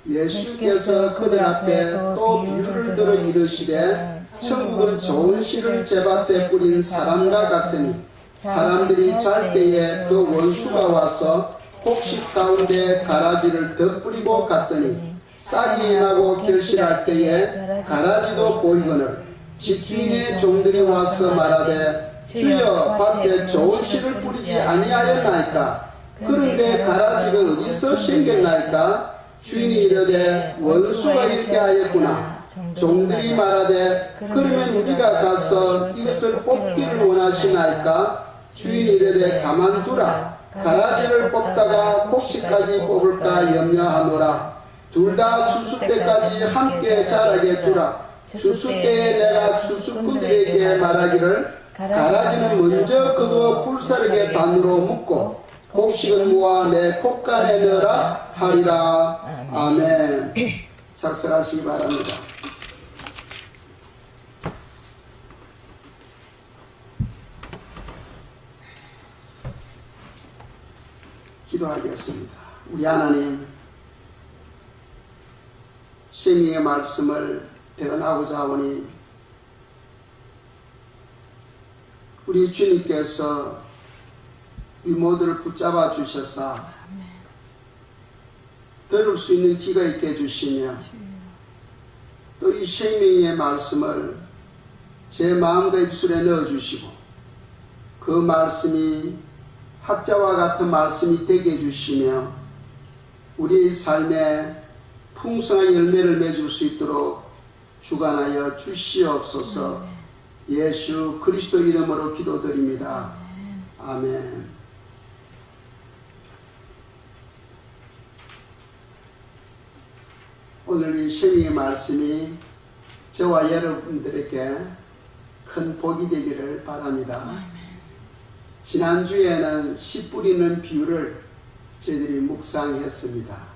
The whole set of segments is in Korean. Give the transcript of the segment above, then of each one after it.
예수께서 그들 앞에 또 비유를 들어 이르시되 천국은 좋은 씨를 제밭에 뿌린 사람과 같으니 사람들이 잘 때에 그 원수가 와서 곡식 가운데 가라지를 덧뿌리고 갔더니 싹이 나고 결실할 때에 가라지도 보이거늘 집주인의 종들이 와서 말하되 주여 밭에 좋은 씨를 뿌리지 아니하였나이까? 그런데 가라지가 어디서 생겼나이까? 주인이 이르되 원수가 이렇게 하였구나. 종들이 말하되 그러면 우리가 가서 이것을 뽑기를 원하시나이까? 주인이 이르되 가만두라. 가라지를 뽑다가 곡식까지 뽑을까 염려하노라. 둘 다 추수 때까지 함께 자라게 두라. 추수 때에 내가 추수꾼들에게 말하기를 가라지는 먼저 거두어 불사르게 반으로 묶고 곡식은 모아 내 곡간에 넣으라 하리라. 아멘. 작성하시기 바랍니다. 기도하겠습니다. 우리 하나님, 셈이의 말씀을 대언하고자 하오니 우리 주님께서 우리 모두를 붙잡아 주셔서 들을 수 있는 귀가 있게 해주시며 또 이 셈이의 말씀을 제 마음과 입술에 넣어주시고 그 말씀이 학자와 같은 말씀이 되게 해주시며 우리의 삶에 풍성한 열매를 맺을 수 있도록 주관하여 주시옵소서. 예수 그리스도 이름으로 기도드립니다. 아멘. 오늘 이 셈이의 말씀이 저와 여러분들에게 큰 복이 되기를 바랍니다. 지난주에는 씨 뿌리는 비유를 저희들이 묵상했습니다.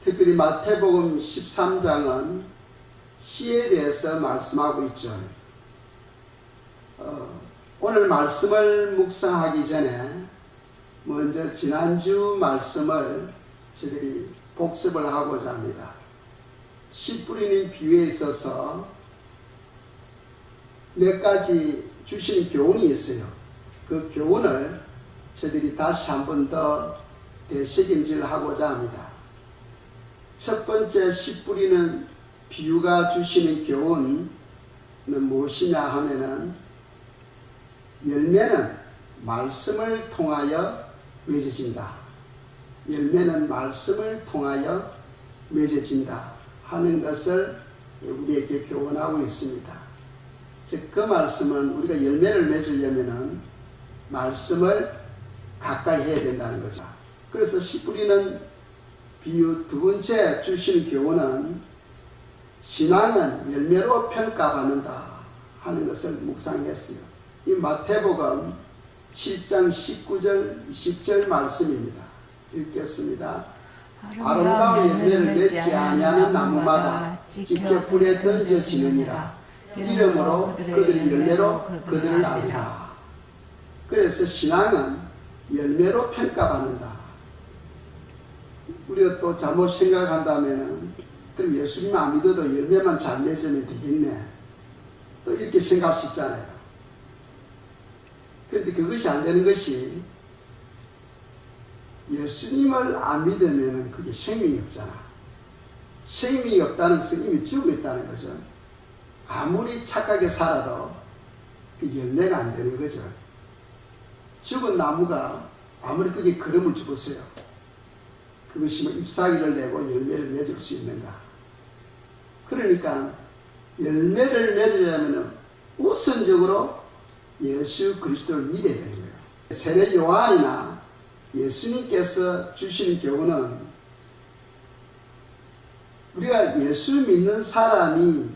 특별히 마태복음 13장은 씨에 대해서 말씀하고 있죠. 오늘 말씀을 묵상하기 전에 먼저 지난주 말씀을 저희들이 복습을 하고자 합니다. 씨 뿌리는 비유에 있어서 몇 가지 주신 교훈이 있어요. 그 교훈을 저희들이 다시 한 번 더 되새김질 하고자 합니다. 첫 번째 씨 뿌리는 비유가 주시는 교훈은 무엇이냐 하면은 열매는 말씀을 통하여 맺어진다. 열매는 말씀을 통하여 맺어진다 하는 것을 우리에게 교훈하고 있습니다. 즉 그 말씀은 우리가 열매를 맺으려면은 말씀을 가까이 해야 된다는 거죠. 그래서 씨 뿌리는 비유 두 번째 주시는 교훈은 신앙은 열매로 평가받는다 하는 것을 묵상했어요. 이 마태복음 7장 19절 20절 말씀입니다. 읽겠습니다. 아름다운 열매를 맺지 아니하는 나무마다 지켜 불에 던져지느니라. 이름으로 그들의 열매로 그들을 알리라. 그래서 신앙은 열매로 평가받는다. 우리가 또 잘못 생각한다면 그럼 예수님 안 믿어도 열매만 잘 맺으면 되겠네. 또 이렇게 생각할 수 있잖아요. 그런데 그것이 안 되는 것이 예수님을 안 믿으면 그게 생명이 없잖아. 생명이 없다는 것은 이미 죽어 있다는 거죠. 아무리 착하게 살아도 그 열매가 안 되는 거죠. 죽은 나무가 아무리 그게 걸음을 줘보세요. 그것이 뭐 잎사귀를 내고 열매를 맺을 수 있는가. 그러니까 열매를 맺으려면 우선적으로 예수 그리스도를 믿어야 되는 거예요. 세례 요한이나 예수님께서 주시는 교훈은 우리가 예수 믿는 사람이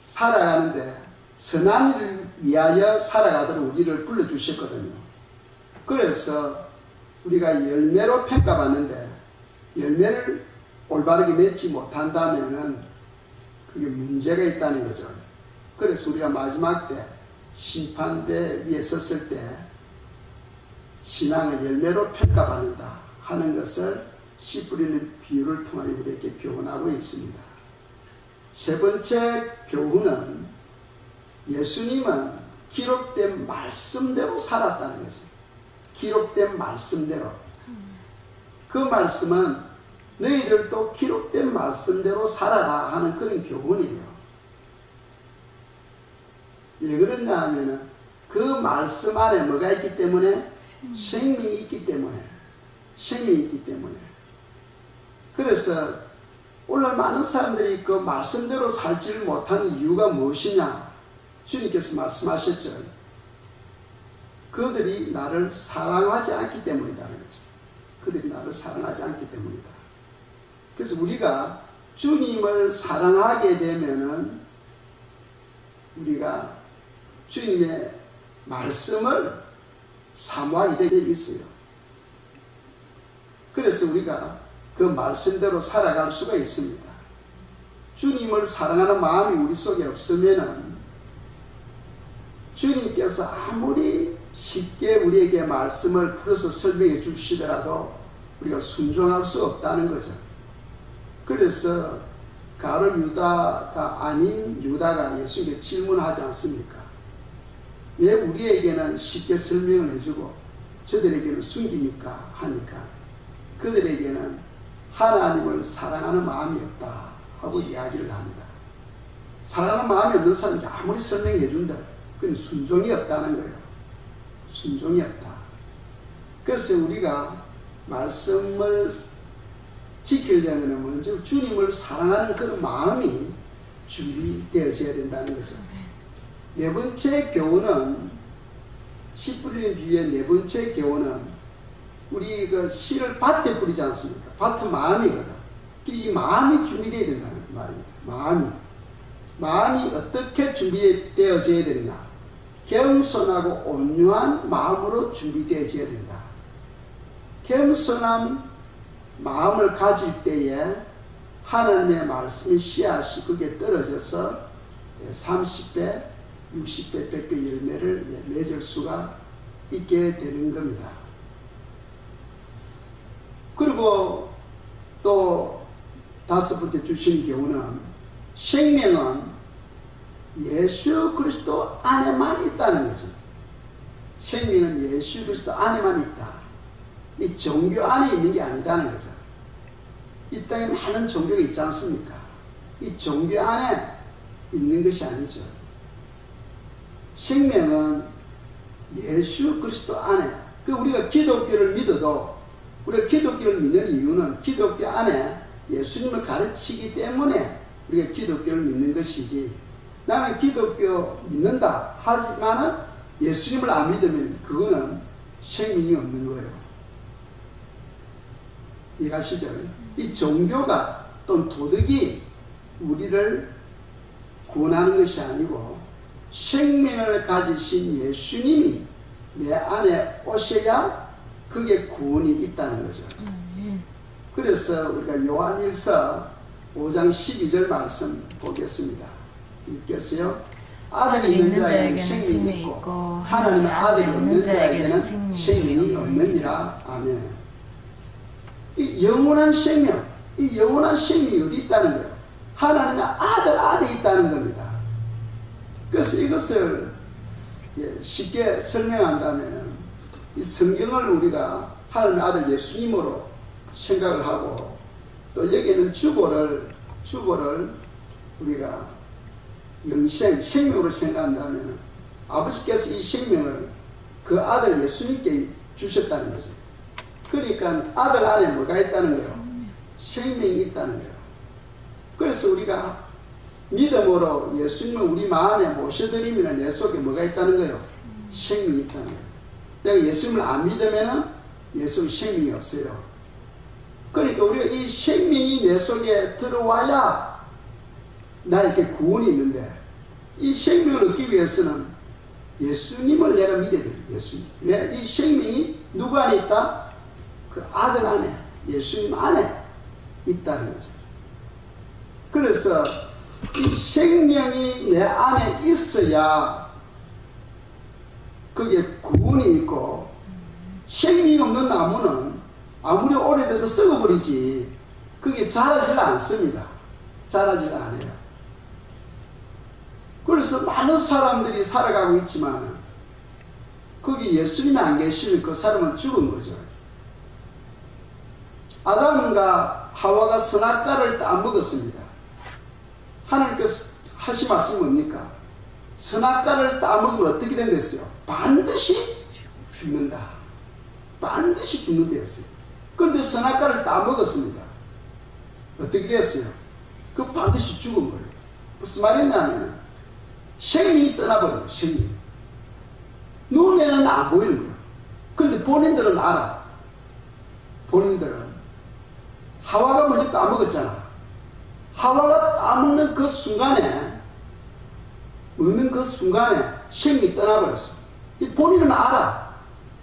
살아가는데 선한 일을 위하여 살아가도록 우리를 불러주셨거든요. 그래서 우리가 열매로 평가받는데 열매를 올바르게 맺지 못한다면 그게 문제가 있다는 거죠. 그래서 우리가 마지막 때 심판대 위에 섰을 때 신앙의 열매로 평가받는다 하는 것을 씨 뿌리는 비유를 통하여 우리에게 교훈하고 있습니다. 세 번째 교훈은 예수님은 기록된 말씀대로 살았다는 거죠. 기록된 말씀대로. 그 말씀은 너희들도 기록된 말씀대로 살아라 하는 그런 교훈이에요. 왜 그러냐 하면은 그 말씀 안에 뭐가 있기 때문에? 생명이 있기 때문에. 생명이 있기 때문에. 그래서 오늘 많은 사람들이 그 말씀대로 살지를 못하는 이유가 무엇이냐? 주님께서 말씀하셨죠. 그들이 나를 사랑하지 않기 때문이라는 거죠. 그들이 나를 사랑하지 않기 때문이다. 그래서 우리가 주님을 사랑하게 되면은 우리가 주님의 말씀을 사모하게 되어 있어요. 그래서 우리가 그 말씀대로 살아갈 수가 있습니다. 주님을 사랑하는 마음이 우리 속에 없으면은 주님께서 아무리 쉽게 우리에게 말씀을 풀어서 설명해 주시더라도 우리가 순종할 수 없다는 거죠. 그래서 가룟 유다가 아닌 유다가 예수님께 질문하지 않습니까? 왜 우리에게는 쉽게 설명을 해주고 저들에게는 숨깁니까? 하니까 그들에게는 하나님을 사랑하는 마음이 없다 하고 이야기를 합니다. 사랑하는 마음이 없는 사람이 아무리 설명해 준다. 그건 순종이 없다는 거예요. 순종이 없다. 그래서 우리가 말씀을 지키려면 먼저 주님을 사랑하는 그런 마음이 준비되어져야 된다는 거죠. 네 번째 교훈은 씨 뿌리는 비유의 네 번째 교훈은 우리 그 씨를 밭에 뿌리지 않습니까? 밭은 마음이거든. 이 마음이 준비되어야 된다는 말입니다. 마음이 어떻게 준비되어져야 되느냐? 겸손하고 온유한 마음으로 준비되어져야 된다. 겸손한 마음을 가질 때에 하나님의 말씀의 씨앗이 그게 떨어져서 30배, 60배, 100배 열매를 맺을 수가 있게 되는 겁니다. 그리고 또 다섯 번째 주신 교훈은 생명은 예수 그리스도 안에만 있다는 거죠. 생명은 예수 그리스도 안에만 있다. 이 종교 안에 있는 게 아니다는 거죠. 이 땅에 많은 종교가 있지 않습니까? 이 종교 안에 있는 것이 아니죠. 생명은 예수 그리스도 안에. 우리가 기독교를 믿어도 우리가 기독교를 믿는 이유는 기독교 안에 예수님을 가르치기 때문에 우리가 기독교를 믿는 것이지, 나는 기독교 믿는다 하지만은 예수님을 안 믿으면 그거는 생명이 없는 거예요. 이해가시죠? 이 종교가 또는 도덕이 우리를 구원하는 것이 아니고 생명을 가지신 예수님이 내 안에 오셔야 그게 구원이 있다는 거죠. 그래서 우리가 요한일서 5장 12절 말씀 보겠습니다. 읽겠어요? 아들이 있는 자에게는 생명이 있고 하나님의 아들이 없는 자에게는 생명이 없느니라. 아멘. 이 영원한 생명, 이 영원한 생명이 어디 있다는 거예요? 하나님의 아들 안에 있다는 겁니다. 그래서 이것을 쉽게 설명한다면 이 성경을 우리가 하나님의 아들 예수님으로 생각을 하고, 또 여기에는 주보를 우리가 생명으로 생각한다면 아버지께서 이 생명을 그 아들 예수님께 주셨다는 거죠. 그러니까 아들 안에 뭐가 있다는 거예요? 생명이 있다는 거예요. 그래서 우리가 믿음으로 예수님을 우리 마음에 모셔드리면 내 속에 뭐가 있다는 거예요? 생명이 있다는 거예요. 내가 예수님을 안 믿으면 내 속에 생명이 없어요. 그러니까 우리가 이 생명이 내 속에 들어와야 나에게 구원이 있는데, 이 생명을 얻기 위해서는 예수님을 내가 믿어야 돼요. 예수님. 왜? 이 생명이 누구 안에 있다? 그 아들 안에, 예수님 안에 있다는 거죠. 그래서 이 생명이 내 안에 있어야 그게 구원이 있고, 생명이 없는 나무는 아무리 오래돼도 썩어버리지 그게 자라질 않습니다. 자라질 않아요. 그래서 많은 사람들이 살아가고 있지만 거기 예수님이 안 계시면 그 사람은 죽은 거죠. 아담과 하와가 선악과를 따먹었습니다. 하나님께서 하신 말씀이 뭡니까? 선악과를 따먹으면 어떻게 된댔어요? 반드시 죽는다. 반드시 죽는 데였어요. 그런데 선악과를 따먹었습니다. 어떻게 됐어요? 그 반드시 죽은 거예요. 무슨 말이냐면 생명이 떠나버린 거예요. 생명. 눈에는 안 보이는 거예요. 그런데 본인들은 알아. 본인들은 하와가 먼저 따먹었잖아. 하와가 따먹는 그 순간에 먹는 그 순간에 생명이 떠나버렸어. 본인은 알아.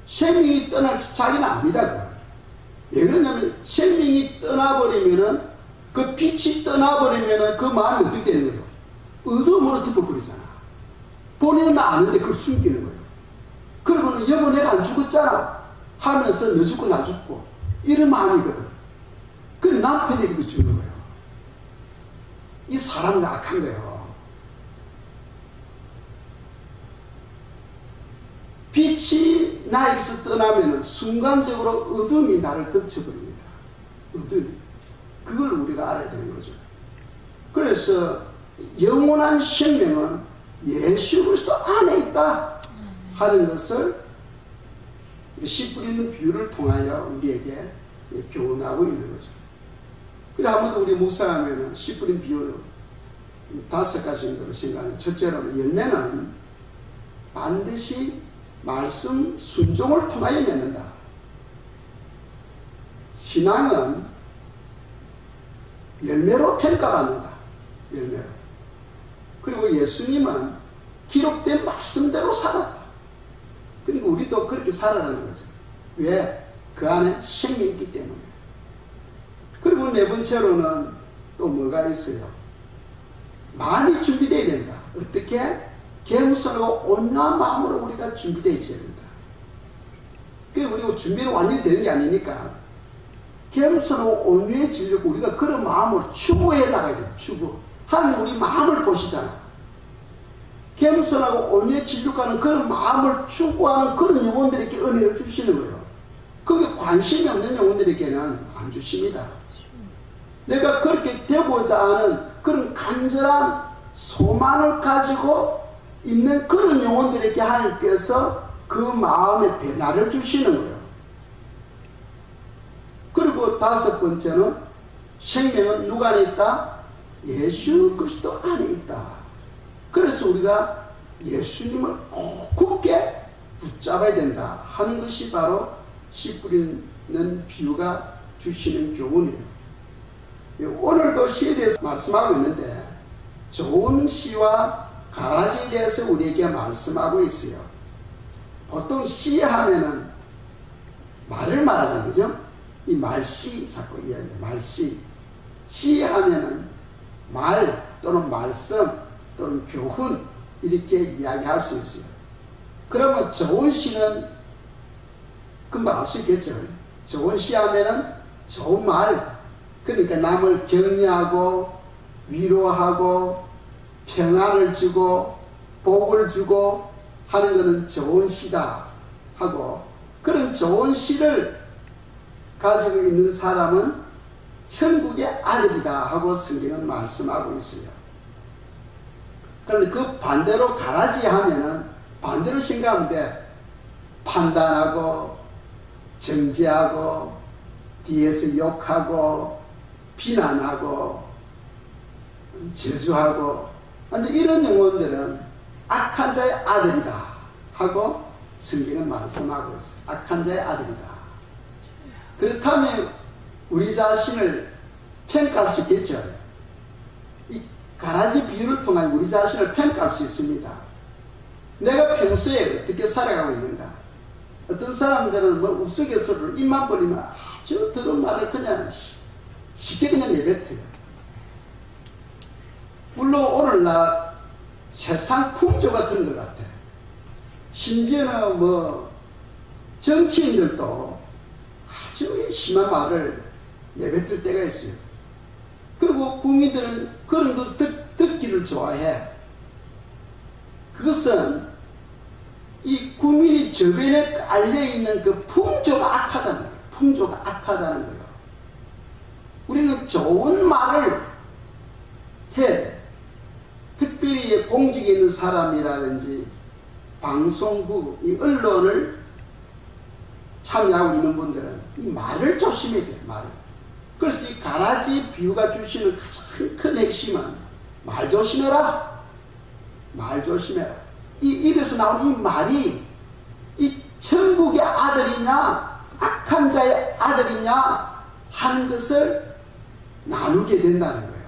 생명이 떠날지 자기는 압니다. 왜 그러냐면 생명이 떠나버리면은 그 빛이 떠나버리면은 그 마음이 어떻게 되는 거예요? 어둠으로 덮어버리잖아. 본인은 아는데 그걸 숨기는 거예요. 그러고는 여보 내가 안 죽었잖아 하면서 너 죽고 나 죽고 이런 마음이거든. 그 남편에게도 죽는 거예요. 이 사람은 악한 거예요. 빛이 나에게서 떠나면은 순간적으로 어둠이 나를 덮쳐버립니다. 어둠이. 그걸 우리가 알아야 되는 거죠. 그래서 영원한 생명은 예수 그리스도 안에 있다 하는 것을 씨 뿌리는 비유를 통하여 우리에게 교훈하고 있는 거죠. 그래 한번 더 우리 묵상하면 씨 뿌린 비유 5가지 정도로 생각하는 첫째로는 열매는 반드시 말씀 순종을 통하여 맺는다. 신앙은 열매로 평가받는다. 열매로. 그리고 예수님은 기록된 말씀대로 살았다. 그러니까 우리도 그렇게 살아라는 거죠. 왜? 그 안에 생명이 있기 때문에. 그리고 네 번째로는 또 뭐가 있어요? 마음이 준비되어야 된다. 어떻게? 겸손하고 온유한 마음으로 우리가 준비되어 있어야 된다. 그래서 우리가 준비는 완전히 되는 게 아니니까 겸손하고 온유해지려고 우리가 그런 마음을 추구해 나가야 돼요. 추구. 하나님 우리 마음을 보시잖아. 겸손하고 온유해지려고 하는 그런 마음을 추구하는 그런 영혼들에게 은혜를 주시는 거예요. 그게 관심이 없는 영혼들에게는 안 주십니다. 내가 그렇게 되고자 하는 그런 간절한 소망을 가지고 있는 그런 영혼들에게 하나님께서 그 마음의 변화를 주시는 거예요. 그리고 5번째는 생명은 누가 안에 있다? 예수 그리스도 안에 있다. 그래서 우리가 예수님을 꼭 굳게 붙잡아야 된다 하는 것이 바로 씨 뿌리는 비유가 주시는 교훈이에요. 오늘도 시에 대해서 말씀하고 있는데 좋은 시와 가라지에 대해서 우리에게 말씀하고 있어요. 보통 시 하면은 말을 말하잖아요. 그죠? 이 말씨 사건 이야기예요. 말씨. 시 하면은 말 또는 말씀 또는 교훈 이렇게 이야기할 수 있어요. 그러면 좋은 시는 금방 알 수 있겠죠. 좋은 시 하면은 좋은 말, 그러니까 남을 격려하고 위로하고 평안을 주고 복을 주고 하는 것은 좋은 시다 하고, 그런 좋은 시를 가지고 있는 사람은 천국의 아들이다 하고 성경은 말씀하고 있어요. 그런데 그 반대로 가라지 하면은 반대로 생각하면 돼. 판단하고 정죄하고 뒤에서 욕하고 비난하고 저주하고 완전 이런 영혼들은 악한 자의 아들이다 하고 성경은 말씀하고 있어요. 악한 자의 아들이다. 그렇다면 우리 자신을 평가할 수 있겠죠. 이 가라지 비유를 통해 우리 자신을 평가할 수 있습니다. 내가 평소에 어떻게 살아가고 있는가. 어떤 사람들은 뭐 우스갯소리로 입만 벌리면 아주 더러운 말을 그냥 쉽게 그냥 내뱉어요. 물론 오늘날 세상 풍조가 그런 것 같아. 심지어는 뭐 정치인들도 아주 심한 말을 내뱉을 때가 있어요. 그리고 국민들은 그런 걸 듣기를 좋아해. 그것은 이 국민이 저변에 깔려있는 그 풍조가 악하다는 거예요. 풍조가 악하다는 거예요. 우리는 좋은 말을 해야 돼. 특별히 공직에 있는 사람이라든지 방송국, 이 언론을 참여하고 있는 분들은 이 말을 조심해야 돼요. 말을. 그래서 이 가라지 비유가 주시는 가장 큰 핵심은 말 조심해라. 말 조심해라. 이 입에서 나오는 이 말이 이 천국의 아들이냐 악한 자의 아들이냐 하는 것을 나누게 된다는 거예요.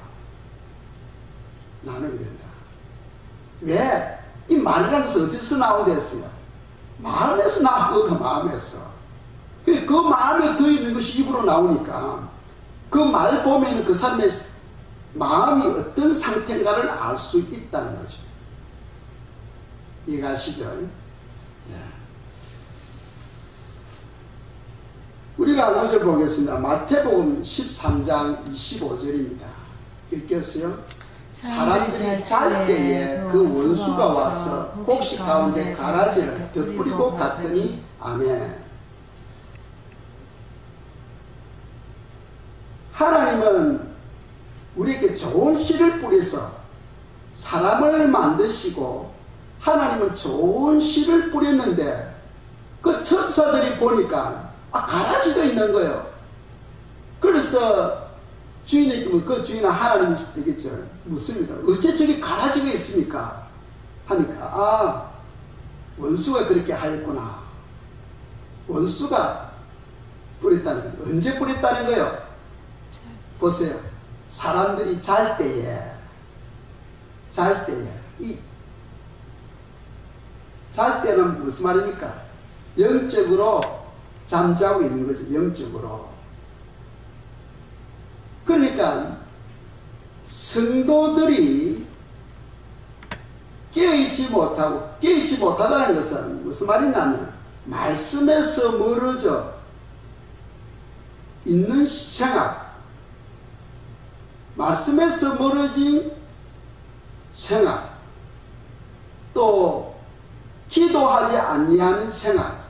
나누게 된다. 왜? 이 말이라는 것은 어디서 나오겠어요? 마음에서 나오거든. 마음에서. 그 마음에 들어있는 것이 입으로 나오니까 그 말 보면 그 사람의 마음이 어떤 상태인가를 알 수 있다는 거죠. 이해가시죠? 예. 우리가 한 구절 보겠습니다. 마태복음 13장 25절입니다. 읽겠어요? 사람들이 잘 때에 그 원수가 와서 곡식 가운데 가라지를 덧뿌리고 갔더니 아멘. 하나님은 우리에게 좋은 씨를 뿌려서 사람을 만드시고 하나님은 좋은 씨를 뿌렸는데 그 천사들이 보니까 가라지도 있는 거예요. 그래서 주인에게 그 주인은 하나님이 되겠죠. 묻습니다. 어째 저기 가라지가 있습니까? 하니까 원수가 그렇게 하였구나. 원수가 뿌렸다는 거예요. 언제 뿌렸다는 거예요? 보세요. 사람들이 잘 때에 잘 때는 무슨 말입니까? 영적으로 잠자고 있는 거죠. 영적으로. 그러니까 성도들이 깨어있지 못하다는 것은 무슨 말이냐면 말씀에서 멀어져 있는 생활, 말씀에서 멀어진 생활, 또 기도하지 아니하는 생활,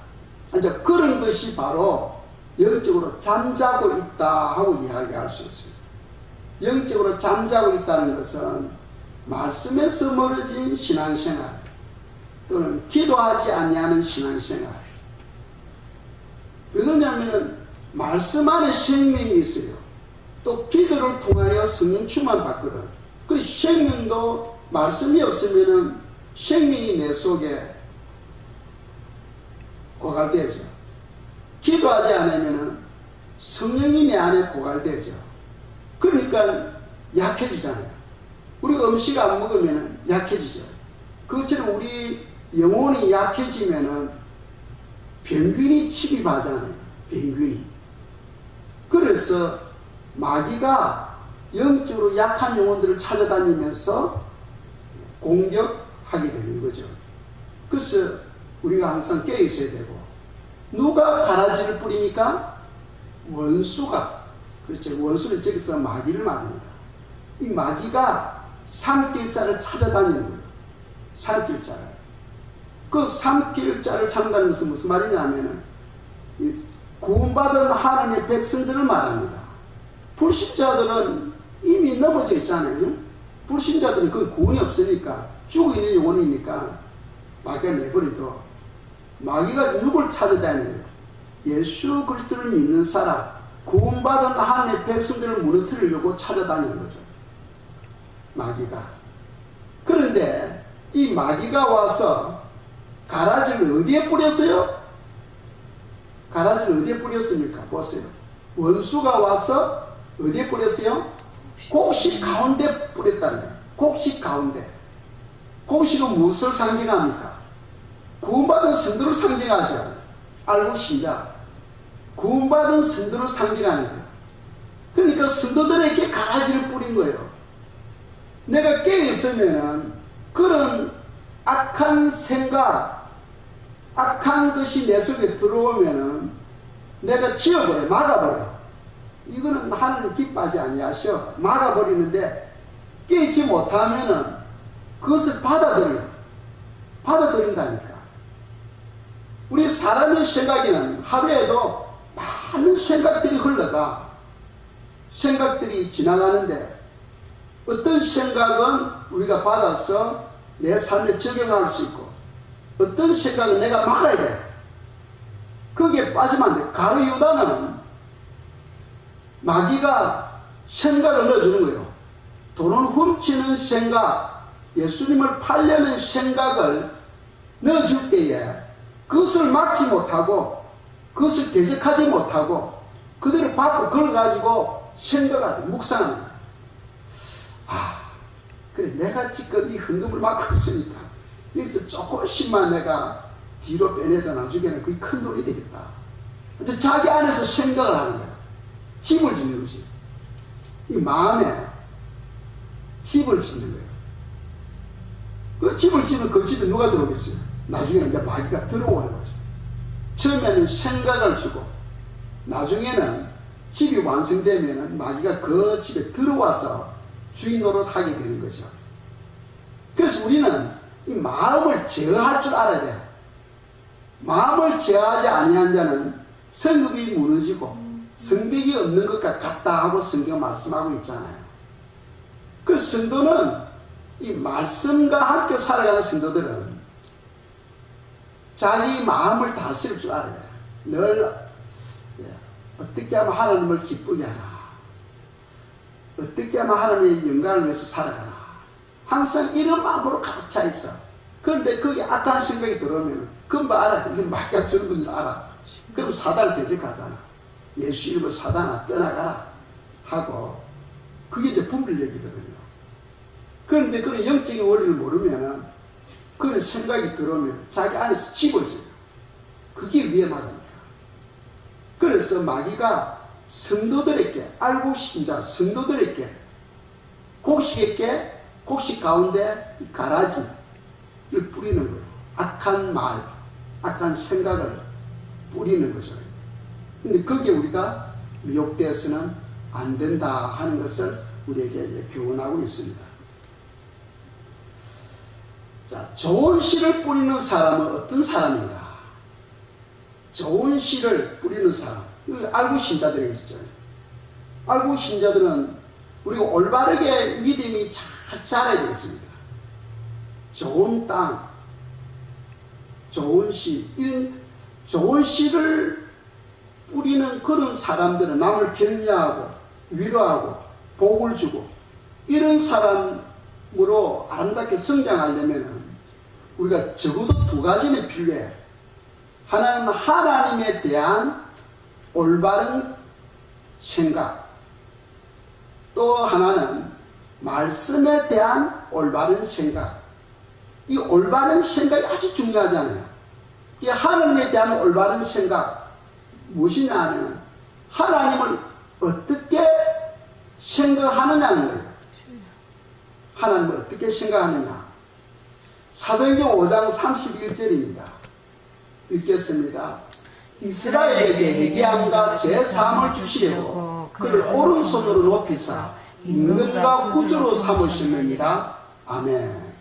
이제 그런 것이 바로 영적으로 잠자고 있다 하고 이야기할 수 있어요. 영적으로 잠자고 있다는 것은 말씀에서 멀어진 신앙생활 또는 기도하지 아니하는 신앙생활. 왜 그러냐면 말씀 안에 생명이 있어요. 또 기도를 통하여 성령 충만 받거든. 그 생명도 말씀이 없으면 생명이 내 속에 고갈되죠. 기도하지 않으면 성령이 내 안에 고갈되죠. 그러니까 약해지잖아요. 우리 음식 안 먹으면 약해지죠. 그것처럼 우리 영혼이 약해지면 병균이 침입하잖아요. 병균이. 그래서 마귀가 영적으로 약한 영혼들을 찾아다니면서 공격하게 되는 거죠. 그래서 우리가 항상 깨어 있어야 되고, 누가 가라지를 뿌립니까? 원수가. 그렇죠. 원수는 저기서 마귀를 말합니다. 이 마귀가 삼킬 자를 찾아다니는 거예요. 삼킬 자를. 그 삼킬 자를 찾는다는 것은 무슨 말이냐면은 구원받은 하나님의 백성들을 말합니다. 불신자들은 이미 넘어져 있잖아요. 불신자들은 그 구원이 없으니까 죽어있는 영혼이니까 마귀가 내버리고, 마귀가 누굴 찾아다니는 거예요? 예수 그리스도를 믿는 사람, 구원받은 하나님의 백성들을 무너뜨리려고 찾아다니는 거죠. 마귀가. 그런데 이 마귀가 와서 가라지를 어디에 뿌렸어요? 가라지를 어디에 뿌렸습니까? 보세요. 원수가 와서 어디에 뿌렸어요? 곡식 가운데 뿌렸다는 거예요. 곡식 가운데. 곡식은 무엇을 상징합니까? 구원받은 성도를 상징하죠. 알고 신자. 구원받은 성도를 상징하는 거예요. 그러니까 성도들에게 가라지를 뿌린 거예요. 내가 깨어있으면은 그런 악한 생각, 악한 것이 내 속에 들어오면은 내가 지어버려, 막아버려. 이거는 하나님 기뻐하지 아니하셔. 막아버리는데 깨지 못하면은 그것을 받아들인다니까. 우리 사람의 생각에는 하루에도 많은 생각들이 흘러가. 생각들이 지나가는데 어떤 생각은 우리가 받아서 내 삶에 적용할 수 있고 어떤 생각은 내가 막아야 돼. 거기에 빠지면 안 돼. 가룟 유다는 마귀가 생각을 넣어주는 거예요. 돈을 훔치는 생각, 예수님을 팔려는 생각을 넣어줄 때에 그것을 막지 못하고 그것을 대적하지 못하고 그대로 받고 그걸 가지고 생각하고 묵상하는 거예요. 그래, 내가 지금 이 헌금을 막고 있으니까 여기서 조금씩만 내가 뒤로 빼내도 나중에는 그게 큰 돈이 되겠다. 이제 자기 안에서 생각을 하는 거야. 집을 짓는 거지. 이 마음에 집을 짓는 거예요. 그 집을 짓는 그 집에 누가 들어오겠어요? 나중에는 이제 마귀가 들어오는 거죠. 처음에는 생각을 주고 나중에는 집이 완성되면은 마귀가 그 집에 들어와서 주인 노릇하게 되는 거죠. 그래서 우리는 이 마음을 제어할 줄 알아야 돼요. 마음을 제어하지 아니한 자는 성읍이 무너지고 성벽이 없는 것과 같다 하고 성경 말씀하고 있잖아요. 그래서 성도는 이 말씀과 함께 살아가는 성도들은 자기 마음을 다스릴 줄 알아야 돼요. 늘 어떻게 하면 하나님을 기쁘게 하나, 어떻게 하면 하나님의 영광을 위해서 살아가나, 항상 이런 마음으로 가득 차 있어. 그런데 거기에 악한 생각이 들어오면 금방 알아. 이게 마귀가 주는 건 줄 알아. 그럼 사단을 대적하잖아. 예수 이름으로 사단아 떠나가라 하고 그게 이제 분별력이거든요. 그런데 그런 영적인 원리를 모르면 그런 생각이 들어오면 자기 안에서 집을 지어요. 그게 위험하다니까. 그래서 마귀가 성도들에게, 알고 신자 성도들에게 곡식 가운데 가라지를 뿌리는 거예요. 악한 말, 악한 생각을 뿌리는 거죠. 근데 거기에 우리가 미혹되어서는 안 된다 하는 것을 우리에게 교훈하고 있습니다. 자, 좋은 씨를 뿌리는 사람은 어떤 사람인가? 좋은 씨를 뿌리는 사람, 알고 신자들이 있잖아요. 알고 신자들은 우리가 올바르게 믿음이 잘 자라야 되겠습니다. 좋은 땅, 좋은 씨, 이런 좋은 씨를 뿌리는 그런 사람들은 남을 격려하고 위로하고 복을 주고 이런 사람으로 아름답게 성장하려면 우리가 적어도 두 가지는 필요해. 하나는 하나님에 대한 올바른 생각, 또 하나는 말씀에 대한 올바른 생각. 이 올바른 생각이 아주 중요하잖아요. 이 하나님에 대한 올바른 생각 무엇이냐 하면 하나님을 어떻게 생각하느냐는 거예요. 하나님을 어떻게 생각하느냐. 사도행전 5장 31절입니다. 읽겠습니다. 이스라엘에게 회개함과 제사함을 주시려고 그를 오른손으로 높이사 임금과 구주로 삼으셨느니라. 아멘.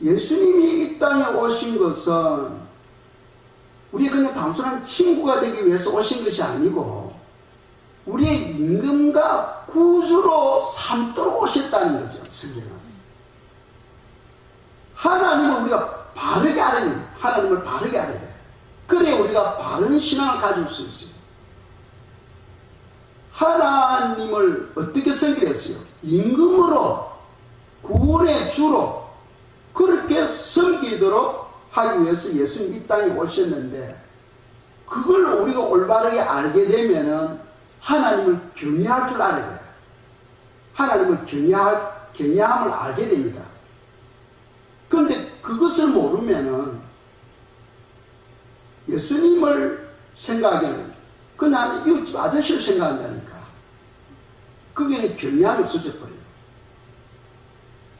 예수님이 이 땅에 오신 것은 우리 그냥 단순한 친구가 되기 위해서 오신 것이 아니고 우리의 임금과 구주로 삼도록 오셨다는 거죠. 성경은 하나님을 우리가 바르게 알아야 돼요. 하나님을 바르게 알아야 돼요. 그래야 우리가 바른 신앙을 가질 수 있어요. 하나님을 어떻게 섬기랬어요? 임금으로, 구원의 주로 그렇게 섬기도록 하기 위해서 예수님 이 땅에 오셨는데 그걸 우리가 올바르게 알게 되면은 하나님을 경외할 줄 알아야 돼요. 하나님을 경외함을 알게 됩니다. 그런데 그것을 모르면은 예수님을 생각하기는 그냥 이웃집 아저씨를 생각한다니까. 거기에는 경외함이 없어져 버려요.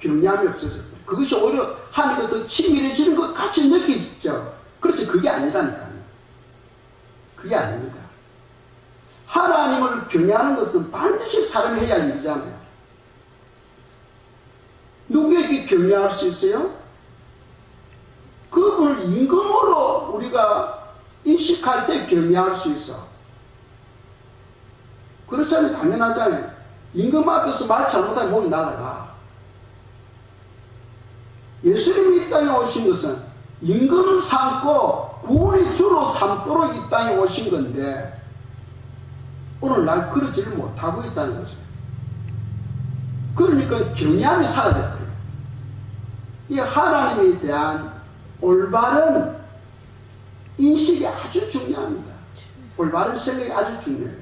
경외함이 없어져 버려요. 그것이 오히려 하나님과 더 친밀해지는 것 같이 느끼죠. 그렇지, 그게 아니라니까요. 그게 아닙니다. 하나님을 경외하는 것은 반드시 사람이 해야 할 일이잖아요. 누구에게 경외할 수 있어요? 그분을 임금으로 우리가 인식할 때 경외할 수 있어. 그렇잖아요. 당연하잖아요. 임금 앞에서 말 잘못하면 목이 날아가. 예수님이 이 땅에 오신 것은 임금을 삼고 구원의 주로 삼도록 이 땅에 오신 건데 오늘날 그러지를 못하고 있다는 거죠. 그러니까 경외함이 사라졌어요. 이 하나님에 대한 올바른 인식이 아주 중요합니다. 올바른 생각이 아주 중요해요.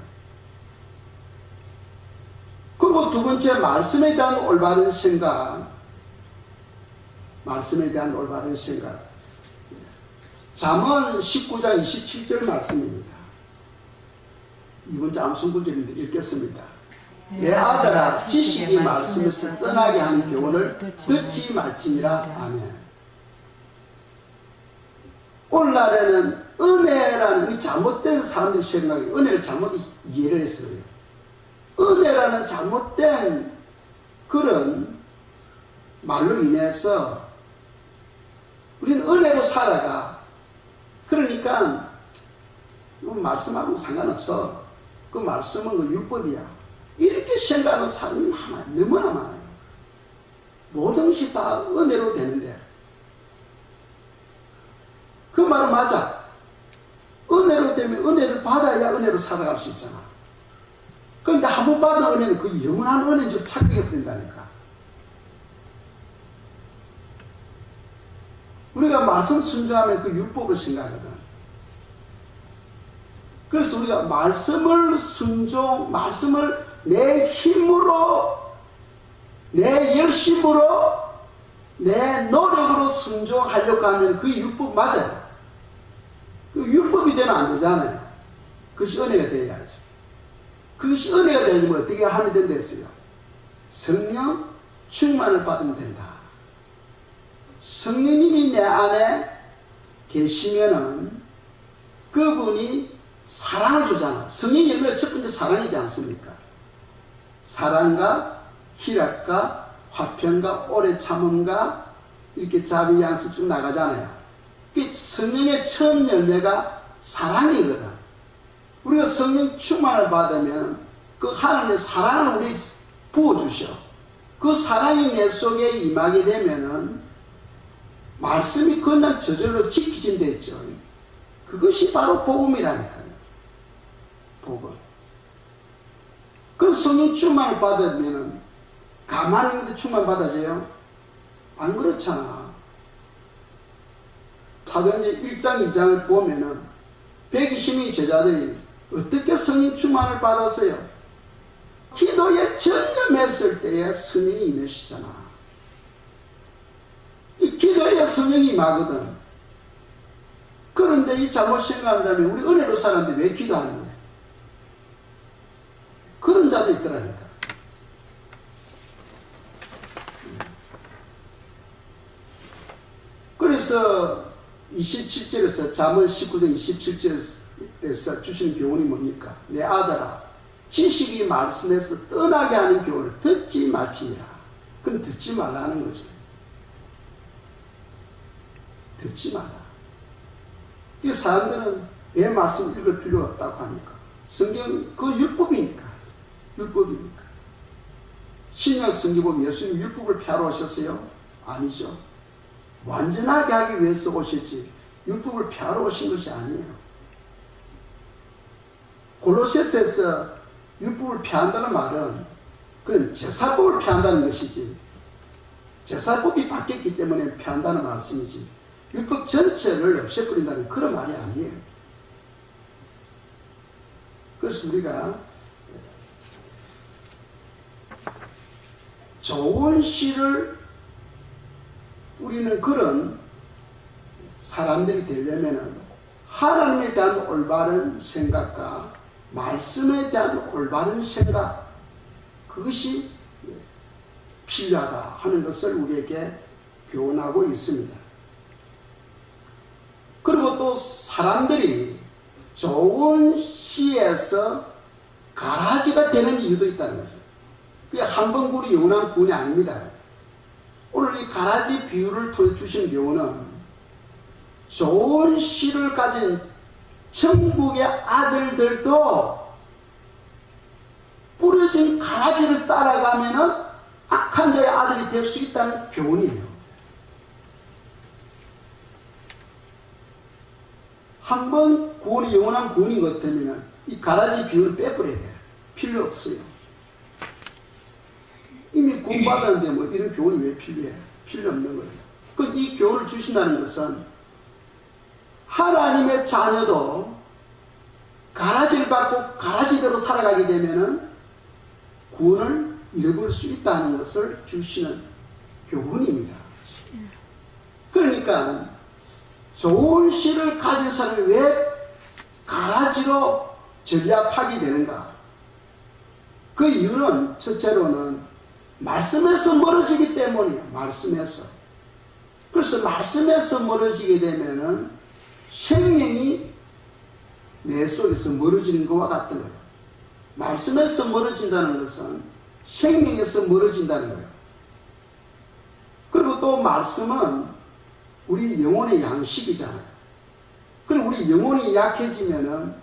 그리고 두 번째, 말씀에 대한 올바른 생각. 말씀에 대한 올바른 생각. 잠언 19장 27절 말씀입니다. 이번 주 암송구절인데 읽겠습니다. 내 아들아, 지식이 말씀에서 떠나게 하는 교훈을 듣지 말지니라. 아멘. 오늘날에는 은혜라는 잘못된 사람들이 생각이 은혜를 잘못 이해를 했어요. 은혜라는 잘못된 그런 말로 인해서 우리는 은혜로 살아가. 그러니까 말씀하고는 상관없어. 그 말씀은 그 율법이야. 이렇게 생각하는 사람이 많아요. 너무나 많아요. 모든 것이 다 은혜로 되는데. 그 말은 맞아. 은혜로 되면 은혜를 받아야 은혜로 살아갈 수 있잖아. 그런데 한 번 받은 은혜는 그 영원한 은혜인 줄 착각해버린다니까. 우리가 말씀 순종하면 그 율법을 생각하거든. 그래서 우리가 말씀을 말씀을 내 힘으로, 내 열심으로, 내 노력으로 순종하려고 하면 그 율법 맞아요. 그 율법이 되면 안 되잖아요. 그것이 은혜가 되어야죠. 그것이 은혜가 되려면 어떻게 하면 된다 했어요? 성령 충만을 받으면 된다. 성령님이 내 안에 계시면은 그분이 사랑을 주잖아. 성령의 열매가 첫 번째 사랑이지 않습니까? 사랑과 희락과 화평과 오래 참음과 이렇게 자비 양식 쭉 나가잖아요. 성령의 처음 열매가 사랑이거든. 우리가 성령 충만을 받으면 그 하나님의 사랑을 우리 부어주셔. 그 사랑이 내 속에 임하게 되면은 말씀이 그냥 저절로 지키진 됐죠. 그것이 바로 복음이라니까요. 복음. 그럼 성령 충만을 받으면은 가만히 있는데 충만 받아져요? 안 그렇잖아. 사도행전 1장 2장을 보면은 120명의 제자들이 어떻게 성령 충만을 받았어요? 기도에 전념했을 때에 성령이 임하시잖아. 이 기도에 성령이 임하거든. 그런데 이 잘못 생각한다면 우리 은혜로 살았는데 왜 기도하는 거야? 그런 자도 있더라니까. 그래서 27절에서 잠언 19장 27절에서 주신 교훈이 뭡니까? 내 아들아, 지식이 말씀에서 떠나게 하는 교훈을 듣지 말지니라. 그럼 듣지 말라는 거죠. 듣지 마라. 이 사람들은 왜 말씀 읽을 필요가 없다고 하니까? 성경, 그 율법이니까. 율법이니까. 신약 성경 보면 예수님 율법을 폐하러 오셨어요? 아니죠. 완전하게 하기 위해서 오셨지 율법을 폐하러 오신 것이 아니에요. 골로새서에서 율법을 폐한다는 말은 그건 제사법을 폐한다는 것이지 제사법이 바뀌었기 때문에 폐한다는 말씀이지 율법 전체를 없애버린다는 그런 말이 아니에요. 그래서 우리가 좋은 씨를 뿌리는 그런 사람들이 되려면 하나님에 대한 올바른 생각과 말씀에 대한 올바른 생각, 그것이 필요하다 하는 것을 우리에게 교훈하고 있습니다. 그리고 또 사람들이 좋은 시에서 가라지가 되는 이유도 있다는 거죠. 그게 한 번 구원이 영원한 구원이 아닙니다. 오늘 이 가라지 비유를 통해 주신 교훈은 좋은 씨를 가진 천국의 아들들도 부러진 가라지를 따라가면은 악한 자의 아들이 될 수 있다는 교훈이에요. 한 번 구원이 영원한 구원인 것 같으면 이 가라지 비유를 빼버려야 돼요. 필요 없어요. 이미 구원받았는데 뭐 이런 교훈이 왜 필요해? 필요 없는 거예요. 그 이 교훈을 주신다는 것은 하나님의 자녀도 가라지를 받고 가라지대로 살아가게 되면은 구원을 잃어버릴 수 있다는 것을 주시는 교훈입니다. 그러니까 좋은 씨를 가진 사람이 왜 가라지로 전략하게 되는가? 그 이유는 첫째로는 말씀에서 멀어지기 때문이에요. 말씀에서. 그래서 말씀에서 멀어지게 되면은 생명이 내 속에서 멀어지는 것과 같은 거예요. 말씀에서 멀어진다는 것은 생명에서 멀어진다는 거예요. 그리고 또 말씀은 우리 영혼의 양식이잖아요. 그럼 우리 영혼이 약해지면은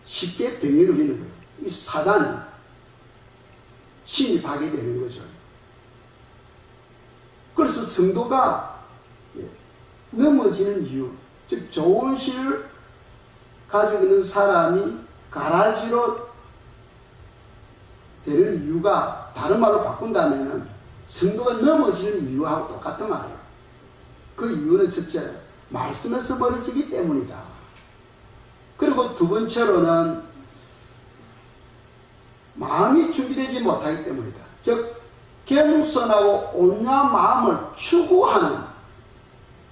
쉽게 병에 걸리는 거예요. 이 사단이 침입하게 되는 거죠. 그래서 성도가 넘어지는 이유, 즉 좋은 씨를 가지고 있는 사람이 가라지로 되는 이유가 다른 말로 바꾼다면 성도가 넘어지는 이유하고 똑같은 말이에요. 그 이유는 첫째, 말씀에서 멀어지기 때문이다. 그리고 두 번째로는 마음이 준비되지 못하기 때문이다. 즉 겸손하고 온유한 마음을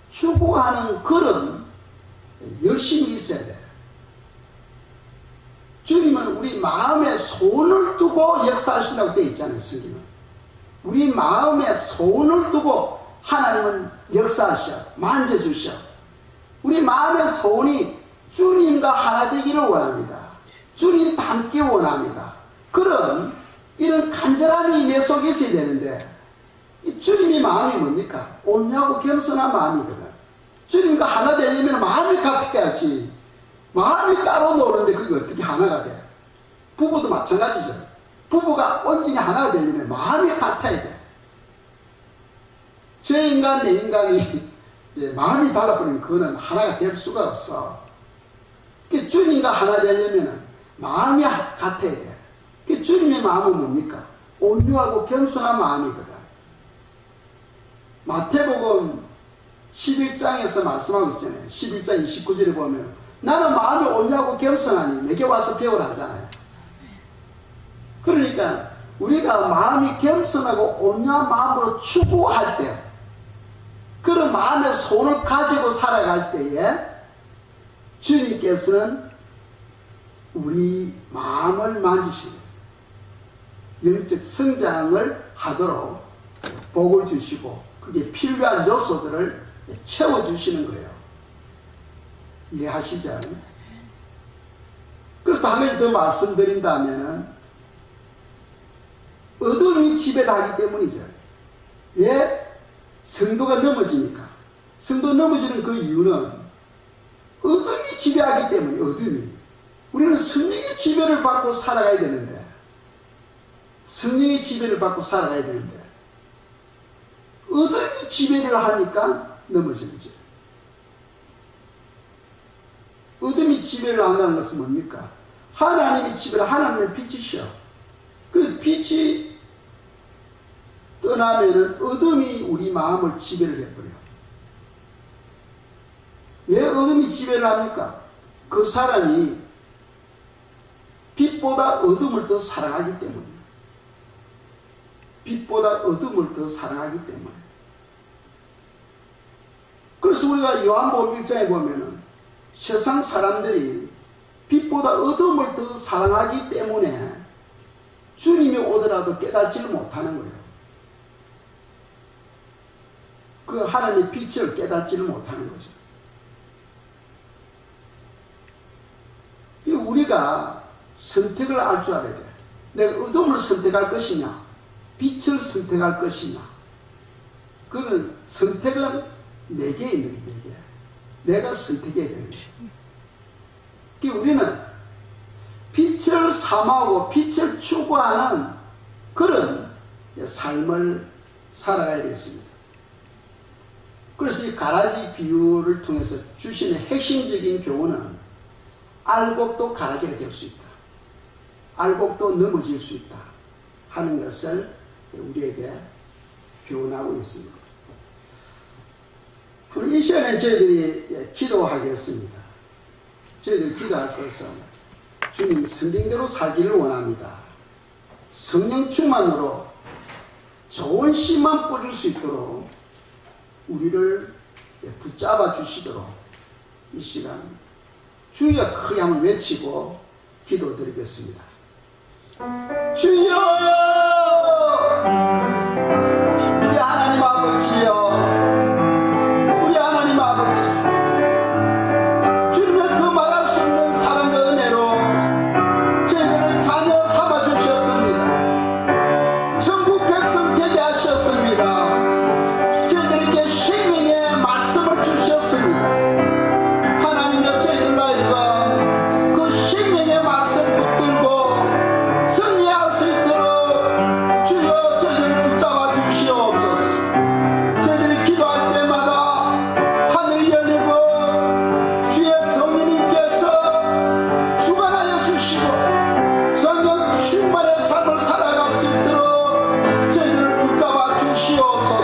추구하는 그런 열심이 있어야 돼. 주님은 우리 마음에 손을 두고 역사하신다고 되어 있잖아요. 성경은. 우리 마음에 손을 두고 하나님은 역사하셔. 만져주셔. 우리 마음의 손이 주님과 하나 되기를 원합니다. 주님 닮기 원합니다. 그런 이런 간절함이 내 속에 있어야 되는데 이 주님의 마음이 뭡니까? 온유하고 겸손한 마음이거든. 주님과 하나 되려면 마음이 같아야지. 마음이 따로 노는데 그게 어떻게 하나가 돼? 부부도 마찬가지죠. 부부가 온전히 하나가 되려면 마음이 같아야 돼. 제 인간, 내 인간이 마음이 달라버리면 그거는 하나가 될 수가 없어. 주님과 하나 되려면 마음이 같아야 돼. 주님의 마음은 뭡니까? 온유하고 겸손한 마음이거든. 마태복음 11장에서 말씀하고 있잖아요. 11장 29절에 보면 나는 마음이 온유하고 겸손하니 내게 와서 배우라 하잖아요. 그러니까 우리가 마음이 겸손하고 온유한 마음으로 추구할 때, 그런 마음의 손을 가지고 살아갈 때에 주님께서는 우리 마음을 만지시고 영적 성장을 하도록 복을 주시고 그게 필요한 요소들을 채워주시는 거예요. 이해하시죠? 그리고 한 가지 더 말씀드린다면 어둠이 지배하기 때문이죠. 왜 성도가 넘어지니까? 성도 넘어지는 그 이유는 어둠이 지배하기 때문에. 어둠이. 우리는 성령의 지배를 받고 살아가야 되는데 어둠이 지배를 하니까 넘어지는 거죠. 어둠이 지배를 한다는 것은 뭡니까? 하나님이 지배를, 하나님의 빛이셔. 그 빛이 떠나면은 어둠이 우리 마음을 지배를 해버려요. 왜 어둠이 지배를 합니까? 그 사람이 빛보다 어둠을 더 사랑하기 때문에. 빛보다 어둠을 더 사랑하기 때문에. 그래서 우리가 요한복음 1장에 보면은 세상 사람들이 빛보다 어둠을 더 사랑하기 때문에 주님이 오더라도 깨닫지를 못하는 거예요. 그 하나님의 빛을 깨닫지를 못하는 거죠. 우리가 선택을 알 줄 알아야 돼. 내가 어둠을 선택할 것이냐, 빛을 선택할 것이냐. 그는 선택은 내게 있는 게 내게. 내가 선택해야 되는 거야. 그러니까 우리는 빛을 사모하고 빛을 추구하는 그런 삶을 살아가야 되겠습니다. 그래서 이 가라지 비유를 통해서 주시는 핵심적인 교훈은 알곡도 가라지가 될 수 있다. 알곡도 넘어질 수 있다. 하는 것을 우리에게 교훈하고 있습니다. 그럼 이 시간에 저희들이 기도하겠습니다. 저희들이 기도할 것은 주님 성경대로 살기를 원합니다. 성령 충만으로 좋은 씨만 뿌릴 수 있도록 우리를 붙잡아 주시도록 이 시간 주여 크게 한번 외치고 기도드리겠습니다. 주여! 우리 하나님 아버지여, 우리 하나님 아버지, 주님의 그 말할 수 없는 사랑과 은혜로 저희들을 자녀 삼아 주셨습니다. 천국 백성 되게 하셨습니다. 저희들에게 생명의 말씀을 주셨습니다. 하나님여, 저희들로 하여금 그 생명의 말씀 붙들고 승리할 수 있도록 주여 저희들을 붙잡아 주시옵소서. 저희들이 기도할 때마다 하늘이 열리고 주의 성령님께서 주관하여 주시고 성령 충만의 삶을 살아갈 수 있도록 저희들을 붙잡아 주시옵소서.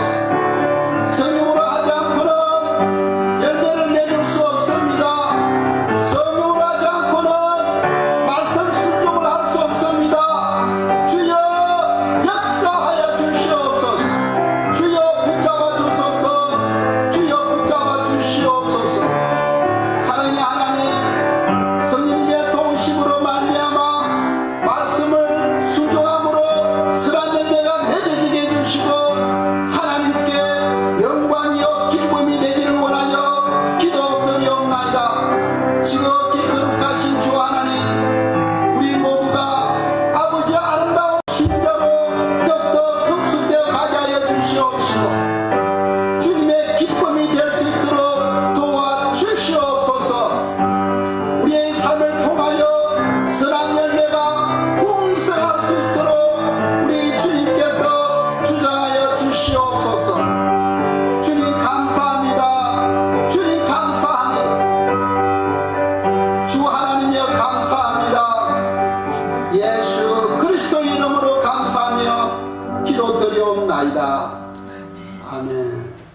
성령으로 하지 않고는 열매를 맺을 수 없습니다. 성령으로 하지 않고는 말씀 순종을 할 수 없습니다. 주여 역사하여 주시옵소서. 주여 붙잡아 주소서. 주여 붙잡아 주시옵소서. 사랑의 하나님, 성령님의 도우심으로 말미암아 말씀을 순종함으로 선한 열매가 맺어지게 해주시고 하나님께 영광이요 기쁨이 되기를 원하여 기도드리옵나이다. 지극히 거룩하신 주 하나님, 우리 모두가 아버지의 아름다운 심자로 더욱더 성숙되어 가게 하여 주시옵시고 주님의 기쁨이 될 수 있도록 도와주시옵소서. 우리의 삶을 통하여 선한 열매가 풍성할 수 있도록 우리 주님께서 주장하여 주시옵소서. 주님 감사합니다. 주님 감사합니다. 주 하나님여 감사합니다. 예수 그리스도 이름으로 감사하며 기도드리옵나이다. 아멘.